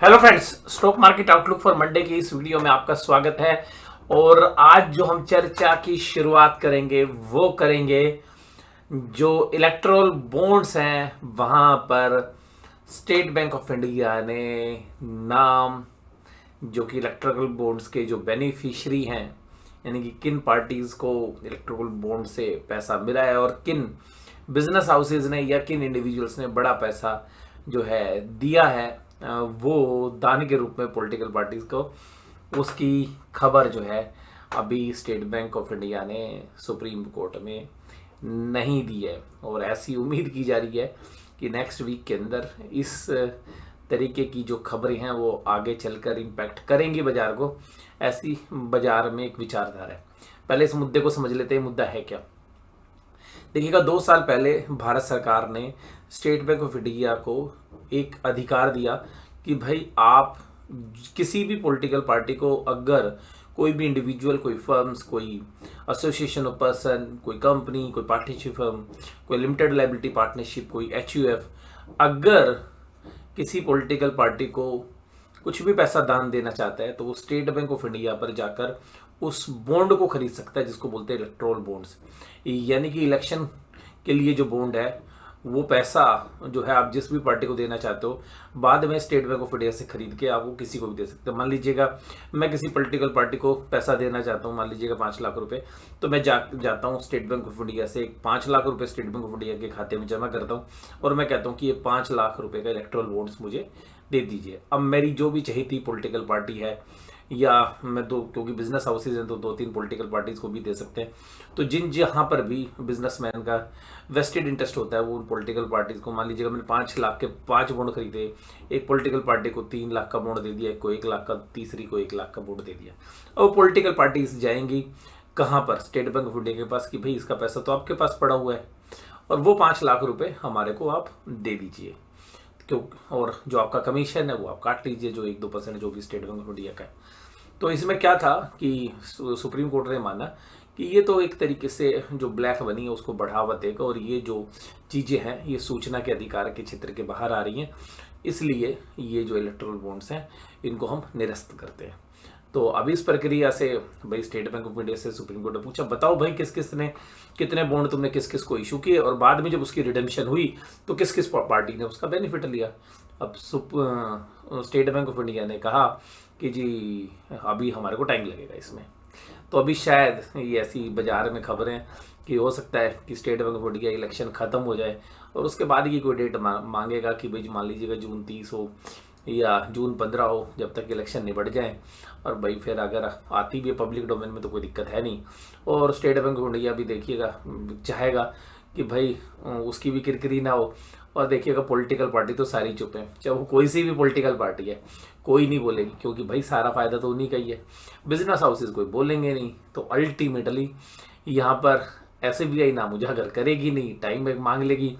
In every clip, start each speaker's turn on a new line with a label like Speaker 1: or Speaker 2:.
Speaker 1: Hello friends, stock market outlook for Monday की इस video में आपका स्वागत है। और आज जो हम चर्चा की शुरुआत करेंगे वो करेंगे जो इलेक्ट्रोल बॉन्ड्स हैं वहां पर स्टेट बैंक ऑफ इंडिया ने नाम जो कि इलेक्ट्रिकल बॉन्ड्स के जो बेनिफिशियरी हैं, यानी कि किन पार्टीज को इलेक्ट्रिकल बॉन्ड से पैसा मिला है और किन बिजनेस हाउसेज ने या किन इंडिविजुअल्स ने बड़ा पैसा जो है दिया है वो दान के रूप में पॉलिटिकल पार्टीज को, उसकी खबर जो है अभी स्टेट बैंक ऑफ इंडिया ने सुप्रीम कोर्ट में नहीं दी है। और ऐसी उम्मीद की जा रही है कि नेक्स्ट वीक के अंदर इस तरीके की जो खबरें हैं वो आगे चलकर इम्पैक्ट करेंगी बाजार को। ऐसी बाजार में एक विचारधारा है। पहले इस मुद्दे को समझ लेते हैं, मुद्दा है क्या। देखिएगा, 2 साल पहले भारत सरकार ने स्टेट बैंक ऑफ इंडिया को एक अधिकार दिया कि भाई आप किसी भी पॉलिटिकल पार्टी को, अगर कोई भी इंडिविजुअल, कोई फर्म्स, कोई एसोसिएशन ऑफ पर्सन, कोई कंपनी, कोई पार्टनरशिप फर्म, कोई लिमिटेड लायबिलिटी पार्टनरशिप, कोई HUF, अगर किसी पॉलिटिकल पार्टी को कुछ भी पैसा दान देना चाहता है तो वो स्टेट बैंक ऑफ इंडिया पर जाकर उस बॉन्ड को खरीद सकता है जिसको बोलते हैं इलेक्ट्रोल बॉन्ड्स। यानी कि इलेक्शन के लिए जो बॉन्ड है वो पैसा जो है आप जिस भी पार्टी को देना चाहते हो बाद में स्टेट बैंक ऑफ इंडिया से खरीद के आप वो किसी को भी दे सकते हो। मान लीजिएगा मैं किसी पॉलिटिकल पार्टी को पैसा देना चाहता हूँ, मान लीजिएगा 5 लाख रुपए, तो मैं जाता हूँ स्टेट बैंक ऑफ इंडिया से 5 लाख रुपए स्टेट बैंक ऑफ इंडिया के खाते में जमा करता हूँ और मैं कहता हूँ कि ये 5 लाख रुपए का इलेक्ट्रोल बॉन्ड्स मुझे दे दीजिए। अब मेरी जो भी चहेती पॉलिटिकल पार्टी है, या मैं दो, क्योंकि बिजनेस हाउसेज हैं तो 2-3 पॉलिटिकल पार्टीज को भी दे सकते हैं, तो जहाँ पर भी बिजनेसमैन का वेस्टेड इंटरेस्ट होता है वो उन पॉलिटिकल पार्टीज को, मान लीजिएगा मैंने 5 लाख के 5 बॉन्ड खरीदे, एक पॉलिटिकल पार्टी को 3 लाख का बॉन्ड दे दिया, एक को 1 लाख का, तीसरी को 1 लाख का बॉन्ड दे दिया। और पॉलिटिकल पार्टीज जाएंगी कहाँ पर? स्टेट बैंक ऑफ इंडिया के पास कि भाई इसका पैसा तो आपके पास पड़ा हुआ है और वो 5 लाख रुपए हमारे को आप दे दीजिए, क्यों, और जो आपका कमीशन है वो आप काट लीजिए, जो 1-2% जो भी स्टेट बैंक ऑफ इंडिया का है। तो इसमें क्या था कि सुप्रीम कोर्ट ने माना कि ये तो एक तरीके से जो ब्लैक मनी है उसको बढ़ावा देगा और ये जो चीज़ें हैं ये सूचना के अधिकार के क्षेत्र के बाहर आ रही हैं, इसलिए ये जो इलेक्ट्रल बॉन्ड्स हैं इनको हम निरस्त करते हैं। तो अभी इस प्रक्रिया से भाई स्टेट बैंक ऑफ इंडिया से सुप्रीम कोर्ट ने पूछा, बताओ भाई किस किस ने कितने बॉन्ड तुमने किस किस को इशू किए, और बाद में जब उसकी रिडेम्पशन हुई तो किस किस पार्टी ने उसका बेनिफिट लिया। अब स्टेट बैंक ऑफ इंडिया ने कहा कि जी अभी हमारे को टाइम लगेगा इसमें। तो अभी शायद ये ऐसी बाजार में खबरें कि हो सकता है कि state bank of India election ख़त्म हो जाए और उसके बाद की कोई डेट मांगेगा कि भाई मान लीजिएगा जून 30 हो या जून 15 हो, जब तक इलेक्शन निबट जाए। और भाई फिर अगर आती भी है पब्लिक डोमेन में तो कोई दिक्कत है नहीं। और स्टेट बैंक ऑफ इंडिया भी देखिएगा चाहेगा कि भाई उसकी भी किरकिरी ना हो। और देखिएगा पॉलिटिकल पार्टी तो सारी चुप है, चाहे वो कोई सी भी पॉलिटिकल पार्टी है, कोई नहीं बोलेगी, क्योंकि भाई सारा फायदा तो उन्हीं का ही है। बिजनेस हाउसेज कोई बोलेंगे नहीं, तो अल्टीमेटली यहाँ पर SBI नाम उजागर करेगी नहीं, टाइम मांग लेगी।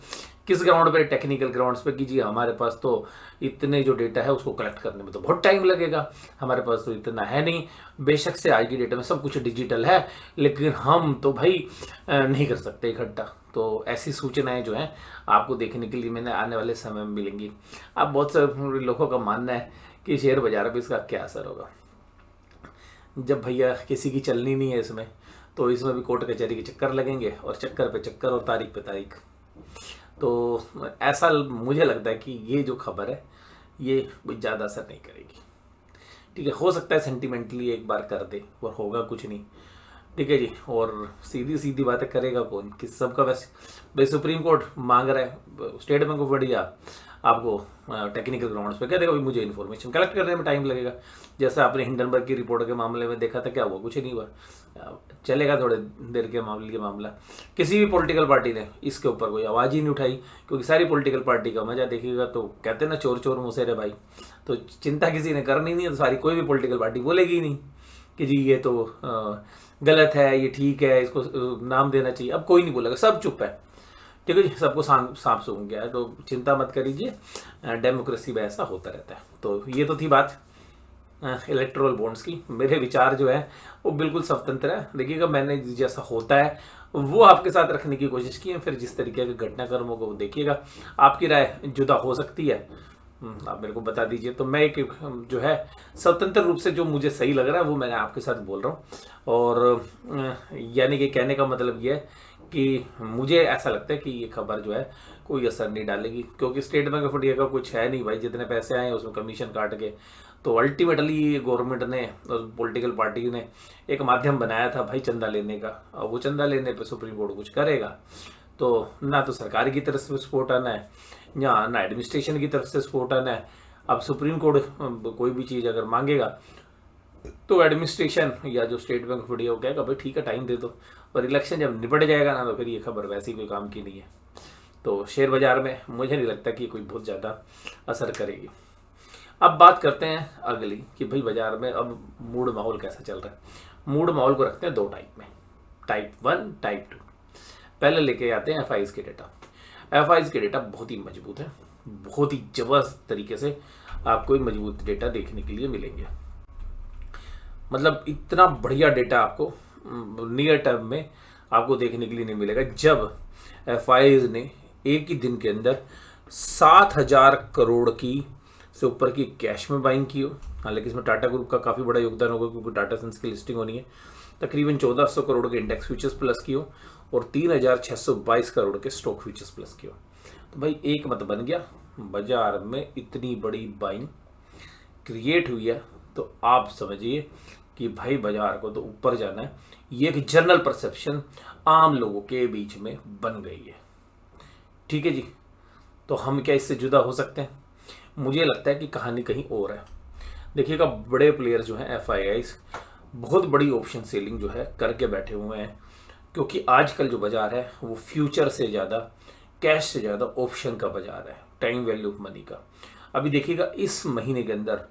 Speaker 1: किस ग्राउंड पे? टेक्निकल ग्राउंड्स पे कि जी हमारे पास तो इतने जो डेटा है उसको कलेक्ट करने में तो बहुत टाइम लगेगा, हमारे पास तो इतना है नहीं। बेशक से आज की डेटा में सब कुछ डिजिटल है, लेकिन हम तो भाई नहीं कर सकते इकट्ठा। तो ऐसी सूचनाएं जो हैं आपको देखने के लिए मैंने आने वाले समय में मिलेंगी। अब बहुत सारे लोगों का मानना है कि शेयर बाजार पर इसका क्या असर होगा। जब भैया किसी की चलनी नहीं है इसमें, तो इसमें भी कोर्ट कचहरी के चक्कर लगेंगे और चक्कर पे चक्कर और तारीख पे तारीख। तो ऐसा मुझे लगता है कि ये जो खबर है ये ज़्यादा असर नहीं करेगी। ठीक है, हो सकता है सेंटिमेंटली एक बार कर दे और होगा कुछ नहीं। ठीक है जी, और सीधी सीधी बातें करेगा कौन? किस सबका वैसे भाई सुप्रीम कोर्ट मांग रहा है, स्टेट बैंक ऑफ इंडिया आपको टेक्निकल ग्राउंड्स पे कह देगा भाई मुझे इन्फॉर्मेशन कलेक्ट करने में टाइम लगेगा। जैसे आपने हिंडनबर्ग की रिपोर्ट के मामले में देखा था, क्या हुआ? कुछ नहीं हुआ। चलेगा थोड़े देर के मामला। किसी भी पॉलिटिकल पार्टी ने इसके ऊपर कोई आवाज़ ही नहीं उठाई, क्योंकि सारी पॉलिटिकल पार्टी का मजा देखिएगा तो कहते हैं ना, चोर चोर मुसेरे भाई। तो चिंता किसी ने करनी नहीं है, तो सारी कोई भी पॉलिटिकल पार्टी बोलेगी ही नहीं कि जी ये तो गलत है, ये ठीक है, इसको नाम देना चाहिए। अब कोई नहीं बोलेगा, सब चुप है। ठीक है जी, सबको सांप सूंघ गया है, तो चिंता मत करिए, डेमोक्रेसी में ऐसा होता रहता है। तो ये तो थी बात इलेक्ट्रोल बॉन्ड्स की। मेरे विचार जो है वो बिल्कुल स्वतंत्र है। देखिएगा मैंने जैसा होता है वो आपके साथ रखने की कोशिश की है, फिर जिस तरीके के घटनाक्रमों को देखिएगा, आपकी राय जुदा हो सकती है। आप मेरे को बता दीजिए। तो मैं एक जो है स्वतंत्र रूप से जो मुझे सही लग रहा है वो मैंने आपके साथ बोल रहा हूँ। और यानी कि कहने का मतलब ये है कि मुझे ऐसा लगता है कि ये खबर जो है कोई असर नहीं डालेगी, क्योंकि स्टेट बैंक ऑफ इंडिया का कुछ है नहीं भाई, जितने पैसे आए उसमें कमीशन काट के। तो अल्टीमेटली गवर्नमेंट ने और पॉलिटिकल पार्टी ने एक माध्यम बनाया था भाई चंदा लेने का, और वो चंदा लेने पे सुप्रीम कोर्ट कुछ करेगा। तो ना तो सरकार की तरफ से सपोर्ट आना है, या ना एडमिनिस्ट्रेशन की तरफ से सपोर्ट आना है। अब सुप्रीम कोर्ट कोई भी चीज़ अगर मांगेगा तो एडमिनिस्ट्रेशन या जो स्टेट बैंक ऑफ इंडिया वो कहेगा भाई ठीक है टाइम दे दो, और इलेक्शन जब निपट जाएगा ना तो फिर ये खबर वैसे ही कोई काम की नहीं है। तो शेयर बाजार में मुझे नहीं लगता कि कोई बहुत ज़्यादा असर करेगी। अब बात करते हैं अगली कि भाई बाजार में अब मूड माहौल कैसा चल रहा है। मूड माहौल को रखते हैं दो टाइप में, टाइप 1 टाइप 2। पहले लेके आते हैं एफआईज के डेटा। एफआईज के डेटा बहुत ही मजबूत है, बहुत ही जबरदस्त तरीके से आपको एक मजबूत डेटा देखने के लिए मिलेंगे। मतलब इतना बढ़िया डेटा आपको नियर टर्म में आपको देखने के लिए नहीं मिलेगा, जब एफआईज ने एक ही दिन के अंदर 7,000 करोड़ की से ऊपर की कैश में बाइंग की हो। हालांकि इसमें टाटा ग्रुप का काफ़ी बड़ा योगदान होगा, क्योंकि टाटा सन्स की लिस्टिंग होनी है। तकरीबन 1400 करोड़ के इंडेक्स फ्यूचर्स प्लस की हो, और 3,622 करोड़ के स्टॉक फ्यूचर्स प्लस की हो। तो भाई एक मत बन गया, बाजार में इतनी बड़ी बाइंग क्रिएट हुई है, तो आप समझिए कि भाई बाजार को तो ऊपर जाना है। ये एक जनरल परसेप्शन आम लोगों के बीच में बन गई है। ठीक है जी, तो हम क्या इससे जुदा हो सकते हैं? मुझे लगता है कि कहानी कहीं और है। देखिएगा, बड़े प्लेयर जो हैं एफआईआईज बहुत बड़ी ऑप्शन सेलिंग जो है करके बैठे हुए हैं, क्योंकि आजकल जो बाजार है वो फ्यूचर से ज़्यादा, कैश से ज़्यादा ऑप्शन का बाजार है, टाइम वैल्यू ऑफ मनी का। अभी देखिएगा इस महीने के अंदर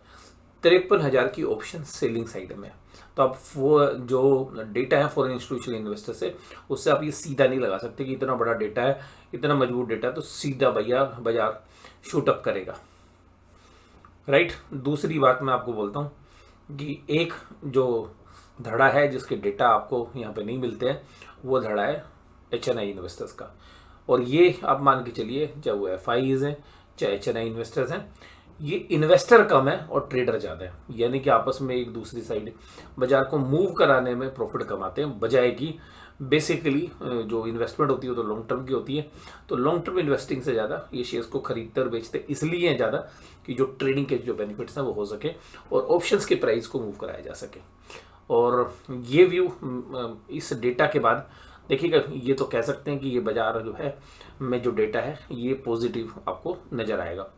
Speaker 1: 53,000 की ऑप्शन सेलिंग साइड में। तो आप वो जो डेटा है फॉरेन इंस्टीट्यूशनल इन्वेस्टर से, उससे आप ये सीधा नहीं लगा सकते कि इतना बड़ा डेटा है, इतना मजबूत डेटा है तो सीधा भैया बाजार शूटअप करेगा, राइट। दूसरी बात मैं आपको बोलता हूँ कि एक जो धड़ा है जिसके डेटा आपको यहाँ पे नहीं मिलते हैं, वो धड़ा है HNI इन्वेस्टर्स का। और ये आप मान के चलिए, चाहे वो एफआईज हैं चाहे HNI इन्वेस्टर्स हैं, ये इन्वेस्टर कम है और ट्रेडर ज़्यादा है। यानी कि आपस में एक दूसरी साइड बाजार को मूव कराने में प्रॉफिट कमाते हैं, बजाय कि बेसिकली जो इन्वेस्टमेंट होती है तो लॉन्ग टर्म की होती है। तो लॉन्ग टर्म इन्वेस्टिंग से ज़्यादा ये शेयर्स को खरीदते और बेचते इसलिए हैं ज़्यादा कि जो ट्रेडिंग के जो बेनिफिट्स हैं वो हो सके और ऑप्शंस के प्राइस को मूव कराया जा सके। और ये व्यू इस डेटा के बाद देखिएगा, ये तो कह सकते हैं कि ये बाजार जो है में जो डेटा है ये पॉजिटिव आपको नज़र आएगा।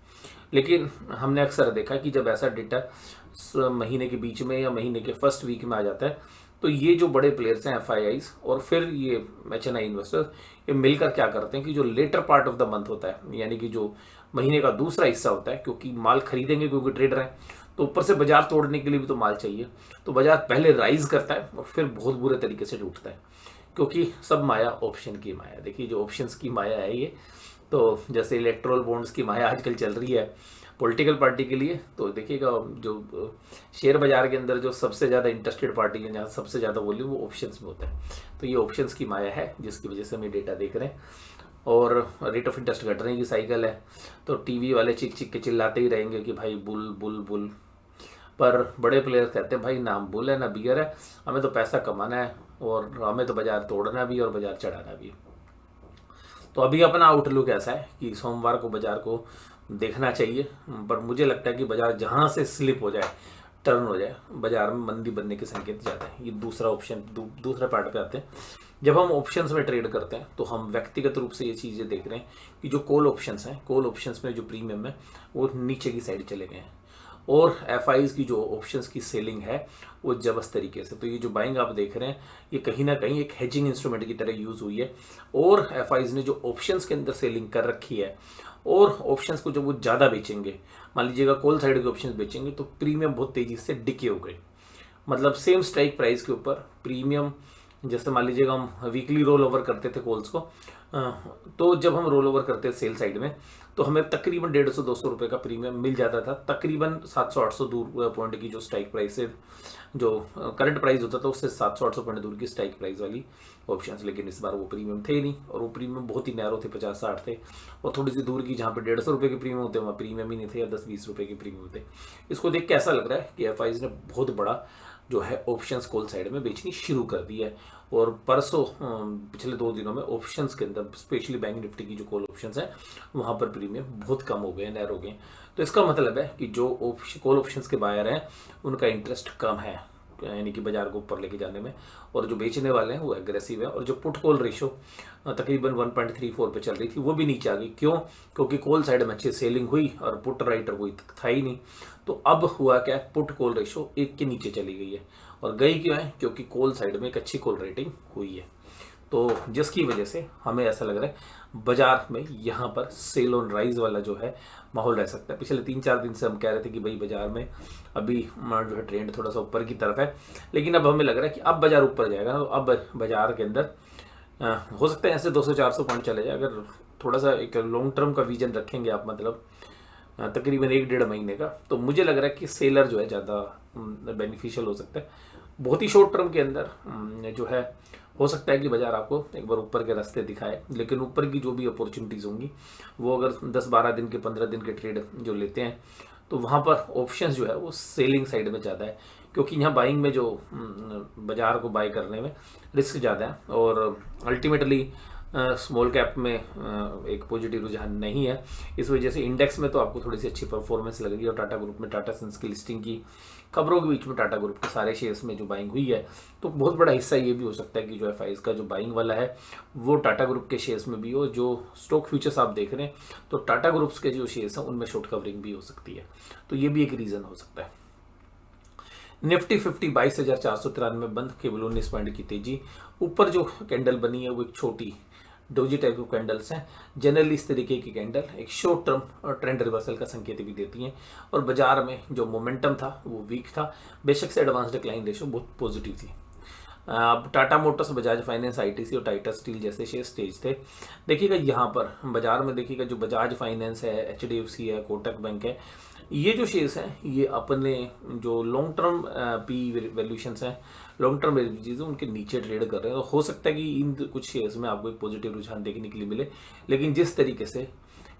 Speaker 1: लेकिन हमने अक्सर देखा कि जब ऐसा डेटा महीने के बीच में या महीने के फर्स्ट वीक में आ जाता है, तो ये जो बड़े प्लेयर्स हैं एफआईआईज और फिर ये HNI इन्वेस्टर्स, ये मिलकर क्या करते हैं कि जो latter part of the month होता है, यानी कि जो महीने का दूसरा हिस्सा होता है, क्योंकि माल खरीदेंगे क्योंकि ट्रेडर हैं, तो ऊपर से बाजार तोड़ने के लिए भी तो माल चाहिए। तो बाजार पहले राइज करता है और फिर बहुत बुरे तरीके से टूटता है, क्योंकि सब माया ऑप्शन की माया। देखिए जो ऑप्शंस की माया है ये, तो जैसे इलेक्ट्रोल बॉन्ड्स की माया आजकल चल रही है पॉलिटिकल पार्टी के लिए, तो देखिएगा जो शेयर बाजार के अंदर जो सबसे ज़्यादा इंटरेस्टेड पार्टी है, जहाँ सबसे ज़्यादा वॉल्यूम वो ऑप्शंस में होता है। तो ये ऑप्शंस की माया है जिसकी वजह से हम ये डेटा देख रहे हैं। और रेट ऑफ इंटरेस्ट घटने की साइकिल है, तो टीवी वाले चिक चिक के चिल्लाते ही रहेंगे कि भाई बुल बुल बुल, पर बड़े प्लेयर्स कहते हैं भाई ना हम बुल है ना बियर है, हमें तो पैसा कमाना है और हमें तो बाजार तोड़ना भी और बाजार चढ़ाना भी। तो अभी अपना आउटलुक ऐसा है कि सोमवार को बाजार को देखना चाहिए, पर मुझे लगता है कि बाजार जहां से स्लिप हो जाए, टर्न हो जाए, बाजार में मंदी बनने के संकेत ज़्यादा है। ये दूसरा ऑप्शन, दूसरे पार्ट पे आते हैं। जब हम ऑप्शंस में ट्रेड करते हैं तो हम व्यक्तिगत रूप से ये चीज़ें देख रहे हैं कि जो कॉल ऑप्शंस हैं, कॉल ऑप्शंस में जो प्रीमियम है वो नीचे की साइड चले गए हैं, और एफआईज की जो ऑप्शंस की सेलिंग है वो जबरदस्त तरीके से। तो ये जो बाइंग आप देख रहे हैं ये कहीं ना कहीं एक हेजिंग इंस्ट्रूमेंट की तरह यूज़ हुई है, और एफआईज ने जो ऑप्शंस के अंदर सेलिंग कर रखी है, और ऑप्शंस को जब वो ज़्यादा बेचेंगे, मान लीजिएगा कॉल साइड के ऑप्शंस बेचेंगे, तो प्रीमियम बहुत तेज़ी से डिके हो गए। मतलब सेम स्ट्राइक प्राइस के ऊपर प्रीमियम, जैसे मान लीजिएगा हम वीकली रोल ओवर करते थे कॉल्स को, तो जब हम रोल ओवर करते थे सेल साइड में, तो हमें तकरीबन 150-200 रुपये का प्रीमियम मिल जाता था, तकरीबन 700-800 दूर पॉइंट की जो स्ट्राइक प्राइस है, जो करंट प्राइस होता था उससे 700-800 पॉइंट दूर की स्ट्राइक प्राइस वाली ऑप्शंस। लेकिन इस बार वो प्रीमियम थे ही नहीं, और वो प्रीमियम बहुत ही नैरो थे, 50-60 थे, और थोड़ी सी दूर की जहाँ पे 150 रुपये के प्रीमियम होते हैं वहाँ प्रीमियम ही नहीं थे, या 10-20 रुपये के प्रीमियम थे। इसको देख के ऐसा लग रहा है कि एफआईज ने बहुत बड़ा जो है ऑप्शंस कॉल साइड में बेचनी शुरू कर दी है। और परसों पिछले 2 दिनों में ऑप्शंस के अंदर स्पेशली बैंक निफ्टी की जो कॉल ऑप्शंस हैं वहाँ पर प्रीमियम बहुत कम हो गए, नैरो हो गए। तो इसका मतलब है कि जो कॉल ऑप्शंस के बायर हैं उनका इंटरेस्ट कम है, यानी कि बाजार को ऊपर लेके जाने में, और जो बेचने वाले हैं वो एग्रेसिव है। और जो पुट कॉल रेशो तकरीबन 1.34 पे चल रही थी वो भी नीचे आ गई। क्यों? क्योंकि कॉल साइड में अच्छी सेलिंग हुई और पुट राइटर कोई था ही नहीं। तो अब हुआ क्या, पुट कॉल रेशो 1 के नीचे चली गई है। और गई क्यों है? क्योंकि कॉल साइड में एक अच्छी कॉल रेटिंग हुई है, तो जिसकी वजह से हमें ऐसा लग रहा है बाजार में यहाँ पर सेल ऑन राइज वाला जो है माहौल रह सकता है। पिछले 3-4 दिन से हम कह रहे थे कि भाई बाजार में अभी जो है ट्रेंड थोड़ा सा ऊपर की तरफ है, लेकिन अब हमें लग रहा है कि अब बाजार ऊपर जाएगा ना, तो अब बाजार के अंदर हो सकता है ऐसे 200-400 पॉइंट चले जाए। अगर थोड़ा सा एक लॉन्ग टर्म का विजन रखेंगे आप, मतलब तकरीबन 1-1.5 महीने का, तो मुझे लग रहा है कि सेलर जो है ज़्यादा बेनिफिशियल हो सकता है। बहुत ही शॉर्ट टर्म के अंदर जो है हो सकता है कि बाजार आपको एक बार ऊपर के रास्ते दिखाए, लेकिन ऊपर की जो भी अपॉर्चुनिटीज़ होंगी वो अगर 10-12 दिन के 15 दिन के ट्रेड जो लेते हैं तो वहाँ पर ऑप्शंस जो है वो सेलिंग साइड में ज़्यादा है, क्योंकि यहाँ बाइंग में जो बाजार को बाय करने में रिस्क ज़्यादा है, और अल्टीमेटली स्मॉल कैप में एक पॉजिटिव रुझान नहीं है। इस वजह से इंडेक्स में तो आपको थोड़ी सी अच्छी परफॉर्मेंस लगेगी। और टाटा ग्रुप में टाटा सन्स की लिस्टिंग की खबरों के बीच में टाटा ग्रुप के सारे शेयर्स में जो बाइंग हुई है, तो बहुत बड़ा हिस्सा ये भी हो सकता है कि जो एफआईज का जो बाइंग वाला है वो टाटा ग्रुप के शेयर्स में भी हो। जो स्टॉक फ्यूचर्स आप देख रहे हैं तो टाटा ग्रुप्स के जो शेयर्स हैं उनमें शॉर्ट कवरिंग भी हो सकती है, तो ये भी एक रीज़न हो सकता है। निफ्टी 50 22,493 बंद, केवल 19 पॉइंट की तेजी। ऊपर जो कैंडल बनी है वो एक छोटी डोजी टाइप ऑफ कैंडल्स हैं। जनरली इस तरीके की कैंडल एक शॉर्ट टर्म ट्रेंड रिवर्सल का संकेत भी देती हैं, और बाजार में जो मोमेंटम था वो वीक था। बेशक से एडवांस डिक्लाइन रेशो बहुत पॉजिटिव थी। अब Tata Motors, Bajaj finance, ITC और टाइटा स्टील जैसे शेयर स्टेज थे। देखिएगा यहाँ पर बाजार में देखिएगा जो बजाज फाइनेंस है, एचडीएफसी है, कोटक बैंक है, ये जो शेयर्स हैं ये अपने जो लॉन्ग टर्म पी वैल्यूशंस हैं, लॉन्ग टर्म चीज़ें उनके नीचे ट्रेड कर रहे हैं। तो हो सकता है कि इन कुछ शेयर्स में आपको एक पॉजिटिव रुझान देखने के लिए मिले, लेकिन जिस तरीके से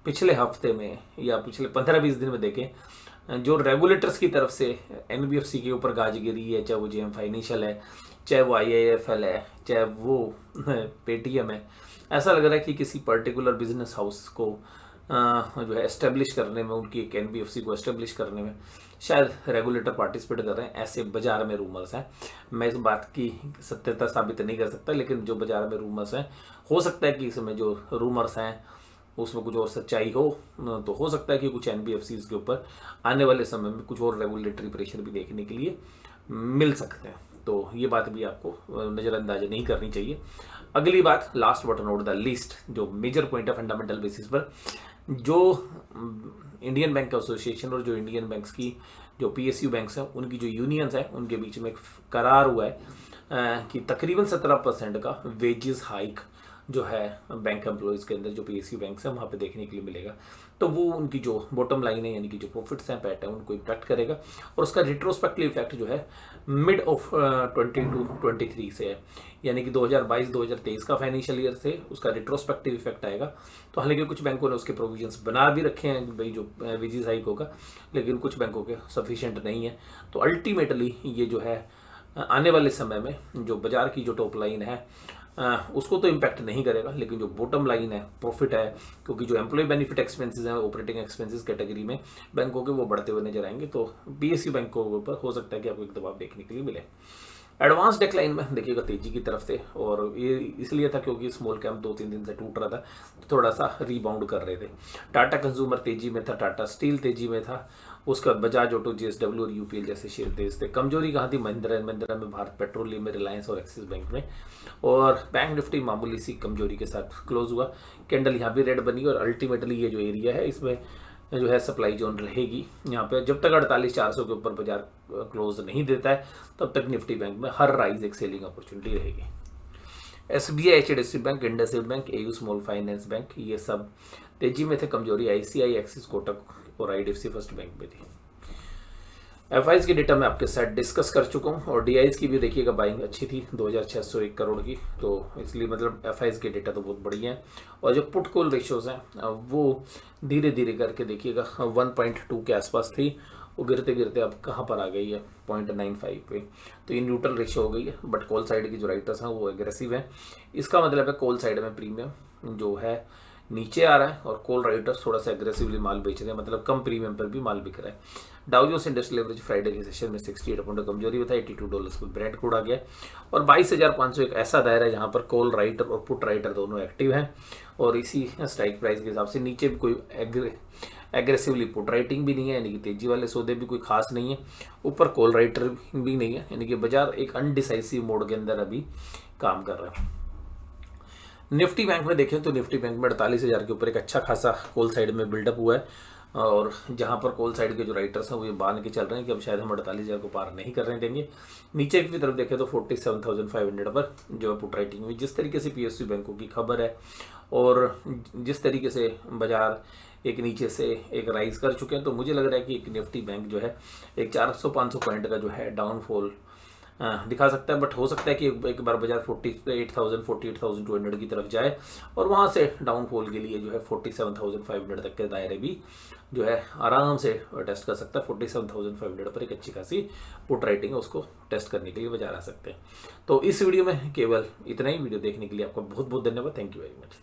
Speaker 1: पिछले हफ्ते में या पिछले 15-20 दिन में देखें, जो रेगुलेटर्स की तरफ से एनबीएफसी के ऊपर गाजगिरी है, चाहे वो जेएम फाइनेंशियल है, चाहे वो आईआईएफएल है, चाहे वो पेटीएम है, ऐसा लग रहा है कि किसी पर्टिकुलर बिजनेस हाउस को जो है एस्टेब्लिश करने में, उनकी एक एनबीएफसी को एस्टेब्लिश करने में शायद रेगुलेटर पार्टिसिपेट कर रहे हैं, ऐसे बाजार में रूमर्स हैं। मैं इस बात की सत्यता साबित नहीं कर सकता, लेकिन जो बाजार में रूमर्स हैं, हो सकता है कि इसमें जो रूमर्स हैं उसमें कुछ और सच्चाई हो, तो हो सकता है कि कुछ एनबीएफसीज के ऊपर आने वाले समय में कुछ और रेगुलेटरी प्रेशर भी देखने के लिए मिल सकते हैं। तो ये बात भी आपको नज़रअंदाज नहीं करनी चाहिए। अगली बात, last but not the least, जो मेजर पॉइंट है फंडामेंटल बेसिस पर, जो इंडियन बैंक एसोसिएशन और जो इंडियन बैंक्स की जो पीएसयू बैंक्स हैं उनकी जो यूनियंस हैं उनके बीच में एक करार हुआ है कि तकरीबन 17% का वेजेस हाइक जो है बैंक एम्प्लॉयज़ के अंदर जो पीएसयू बैंक्स हैं वहाँ पे देखने के लिए मिलेगा। तो वो उनकी जो बॉटम लाइन है, यानी कि जो प्रॉफिट्स हैं, पैट है, उनको इम्पैक्ट करेगा। और उसका रिट्रोस्पेक्टिव इफेक्ट जो है मिड ऑफ 2022-23 से है, यानी कि 2022-2023 का फाइनेंशियल ईयर से उसका रिट्रोस्पेक्टिव इफेक्ट आएगा। तो हालांकि कुछ बैंकों ने उसके प्रोविजंस बना भी रखे हैं भाई जो वेजेस हाइक होगा, लेकिन कुछ बैंकों के सफिशिएंट नहीं है। तो अल्टीमेटली ये जो है आने वाले समय में जो बाजार की जो टॉप लाइन है उसको तो इम्पैक्ट नहीं करेगा, लेकिन जो बॉटम लाइन है, प्रॉफिट है, क्योंकि जो एम्प्लॉय बेनिफिट एक्सपेंसेस हैं ऑपरेटिंग एक्सपेंसेस कैटेगरी में बैंकों के वो बढ़ते हुए नजर आएंगे। तो पीएसयू बैंकों के ऊपर हो सकता है कि आपको एक दबाव देखने के लिए मिले। एडवांस डेक्लाइन में देखिएगा तेजी की तरफ से, और ये इसलिए था क्योंकि स्मॉल कैप 2-3 दिन से टूट रहा था, तो थोड़ा सा रीबाउंड कर रहे थे। टाटा कंज्यूमर तेजी में था, टाटा स्टील तेजी में था, उसके बाद बजाज ऑटो, जेएसडब्ल्यू और यूपीएल जैसे शेयर तेज थे। कमजोरी कहाँ थी? महिंद्रा एंड महिंद्रा में, भारत पेट्रोलियम में, रिलायंस और एक्सिस बैंक में। और बैंक निफ्टी मामूली सी कमजोरी के साथ क्लोज हुआ। कैंडल यहाँ भी रेड बनी, और अल्टीमेटली ये जो एरिया है इसमें जो है सप्लाई जोन रहेगी। यहाँ पे जब तक 48,400 के ऊपर बाजार क्लोज नहीं देता है तब तक निफ्टी बैंक में हर राइज एक सेलिंग अपॉर्चुनिटी रहेगी। SBI, HDFC bank, IndusInd bank, AU small finance bank, ये सब तेजी में थे। कमजोरी ICI, एक्सिस, कोटक और IDFC फर्स्ट बैंक में थी। FIs की डेटा मैं आपके साथ डिस्कस कर चुका हूँ और DIs की भी देखिएगा बाइंग अच्छी थी 2601 करोड़ की, तो इसलिए मतलब FIs के डेटा तो बहुत बढ़िया है। और जो पुट कॉल रेशियोज हैं वो धीरे धीरे करके देखिएगा 1.2 के आसपास थी, वो गिरते गिरते अब कहाँ पर आ गई है 0.95 पे। तो ये न्यूट्रल रेशियो हो गई है, बट कॉल साइड की जो राइटर्स हैं वो एग्रेसिव हैं। इसका मतलब है कॉल साइड में प्रीमियम जो है नीचे आ रहा है और कॉल राइटर्स थोड़ा सा एग्रेसिवली माल बेच रहे हैं, मतलब कम प्रीमियम पर भी माल बिक रहा है। Dow Jones industrial average Friday के सेशन में 68 पॉइंट कमजोरी हुआ था, $82 पर ब्रेंट क्रूड आ गया और 22,500 एक ऐसा दायरा है जहां पर कॉल राइटर और पुट राइटर दोनों एक्टिव हैं और इसी स्ट्राइक प्राइस के हिसाब से नीचे भी कोई एग्रेसिवली पुट राइटिंग भी नहीं है, यानी कि तेजी वाले सौदे भी कोई खास नहीं है, ऊपर कॉल राइटर भी नहीं है, यानी कि बाजार एक अनडिसाइसिव मोड के अंदर अभी काम कर रहा है। निफ्टी बैंक में देखें तो निफ्टी बैंक में 48,000 के ऊपर एक अच्छा खासा कॉल साइड में बिल्डअप हुआ है और जहां पर कॉल साइड के जो राइटर्स हैं वो ये बांध के चल रहे हैं कि अब शायद हम 48,000 को पार नहीं करने देंगे। नीचे की तरफ देखें तो 47,500 पर जो है पुट राइटिंग हुई। जिस तरीके से PSU बैंकों की खबर है और जिस तरीके से बाजार एक नीचे से एक राइज कर चुके हैं, तो मुझे लग रहा है कि एक निफ्टी बैंक जो है एक 400-500 पॉइंट का जो है डाउनफॉल दिखा सकता है, बट हो सकता है कि एक बार बाजार 48,200 की तरफ जाए और वहां से डाउनफॉल के लिए जो है 47,500 तक के दायरे भी जो है आराम से टेस्ट कर सकता है। 47,500 पर एक अच्छी खासी पुट राइटिंग है, उसको टेस्ट करने के लिए बाजार आ सकते हैं। तो इस वीडियो में केवल इतना ही। वीडियो देखने के लिए आपका बहुत बहुत धन्यवाद। Thank you very much.